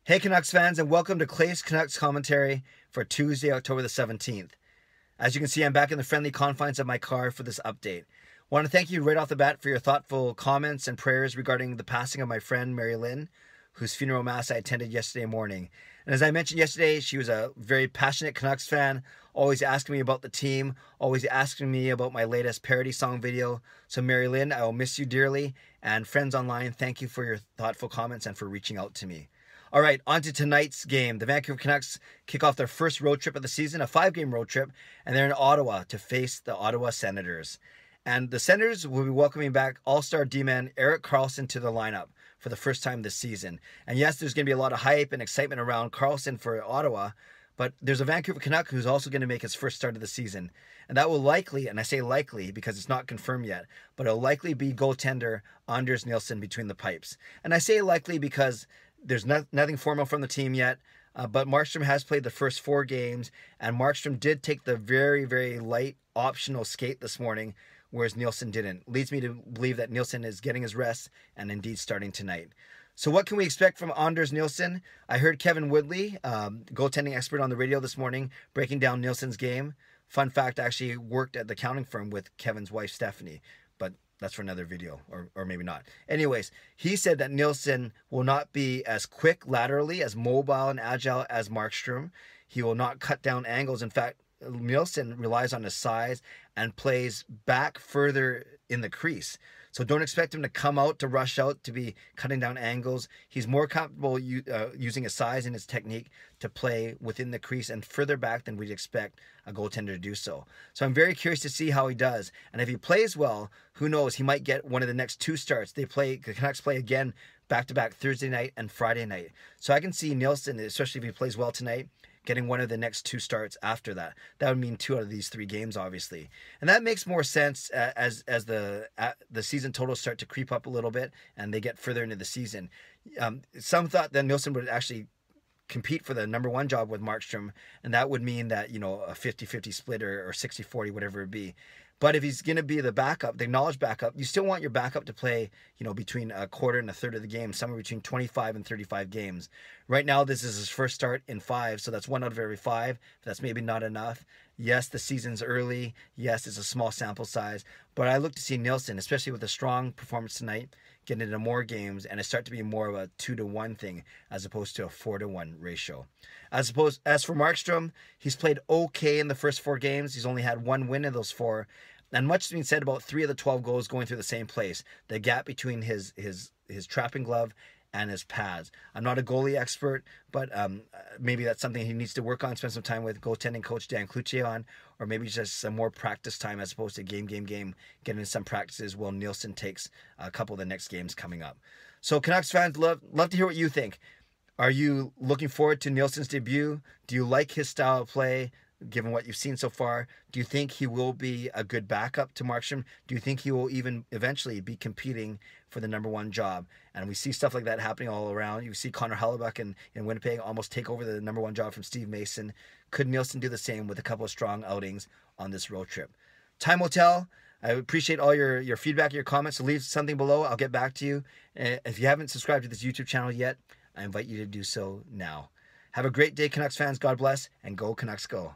Hey Canucks fans, and welcome to Clay's Canucks commentary for Tuesday, October the 17th. As you can see, I'm back in the friendly confines of my car for this update. I want to thank you right off the bat for your thoughtful comments and prayers regarding the passing of my friend Mary Lynn, whose funeral mass I attended yesterday morning. And as I mentioned yesterday, she was a very passionate Canucks fan, always asking me about the team, always asking me about my latest parody song video. So Mary Lynn, I will miss you dearly, and friends online, thank you for your thoughtful comments and for reaching out to me. All right, on to tonight's game. The Vancouver Canucks kick off their first road trip of the season, a 5-game road trip, and they're in Ottawa to face the Ottawa Senators. And the Senators will be welcoming back all-star D-man Erik Karlsson to the lineup for the first time this season. And yes, there's going to be a lot of hype and excitement around Karlsson for Ottawa, but there's a Vancouver Canuck who's also going to make his first start of the season. And that will likely, and I say likely because it's not confirmed yet, but it'll likely be goaltender Anders Nilsson between the pipes. And I say likely because there's nothing formal from the team yet, but Markstrom has played the first 4 games, and Markstrom did take the very, very light optional skate this morning, whereas Nilsson didn't. Leads me to believe that Nilsson is getting his rest and indeed starting tonight. So what can we expect from Anders Nilsson? I heard Kevin Woodley, goaltending expert on the radio this morning, breaking down Nilsson's game. Fun fact, I actually worked at the accounting firm with Kevin's wife, Stephanie, but that's for another video, or maybe not. Anyways, he said that Nilsson will not be as quick laterally, as mobile and agile as Markstrom. He will not cut down angles. In fact, Nilsson relies on his size and plays back further in the crease. So don't expect him to come out, to rush out, to be cutting down angles. He's more comfortable using his size and his technique to play within the crease and further back than we'd expect a goaltender to do so. So I'm very curious to see how he does. And if he plays well, who knows, he might get one of the next 2 starts. The Canucks play again back-to-back Thursday night and Friday night. So I can see Nilsson, especially if he plays well tonight, getting one of the next 2 starts after that. That would mean 2 out of these 3 games, obviously. And that makes more sense as the season totals start to creep up a little bit and they get further into the season. Some thought that Nilsson would actually compete for the #1 job with Markstrom, and that would mean that, you know, a 50-50 split or 60-40, whatever it be. But if he's going to be the backup, the acknowledged backup, you still want your backup to play, you know, between a quarter and a third of the game, somewhere between 25 and 35 games. Right now, this is his first start in 5, so that's 1 out of every 5. That's maybe not enough. Yes, the season's early. Yes, it's a small sample size. But I look to see Nilsson, especially with a strong performance tonight, getting into more games, and it start to be more of a 2-to-1 thing as opposed to a 4-to-1 ratio. As for Markstrom, he's played okay in the first 4 games. He's only had 1 win in those 4. And much has been said about 3 of the 12 goals going through the same place. The gap between his trapping glove and his pads. I'm not a goalie expert, but maybe that's something he needs to work on, spend some time with goaltending coach Dan Cloutier on, or maybe just some more practice time as opposed to game, getting some practices while Nilsson takes a couple of the next games coming up. So Canucks fans, love to hear what you think. Are you looking forward to Nilsson's debut? Do you like his style of play? Given what you've seen so far, do you think he will be a good backup to Markstrom? Do you think he will even eventually be competing for the #1 job? And we see stuff like that happening all around. You see Connor Hellebuyck in Winnipeg almost take over the #1 job from Steve Mason. Could Nilsson do the same with a couple of strong outings on this road trip? Time will tell. I appreciate all your feedback, your comments. So leave something below. I'll get back to you. If you haven't subscribed to this YouTube channel yet, I invite you to do so now. Have a great day, Canucks fans. God bless, and go Canucks go.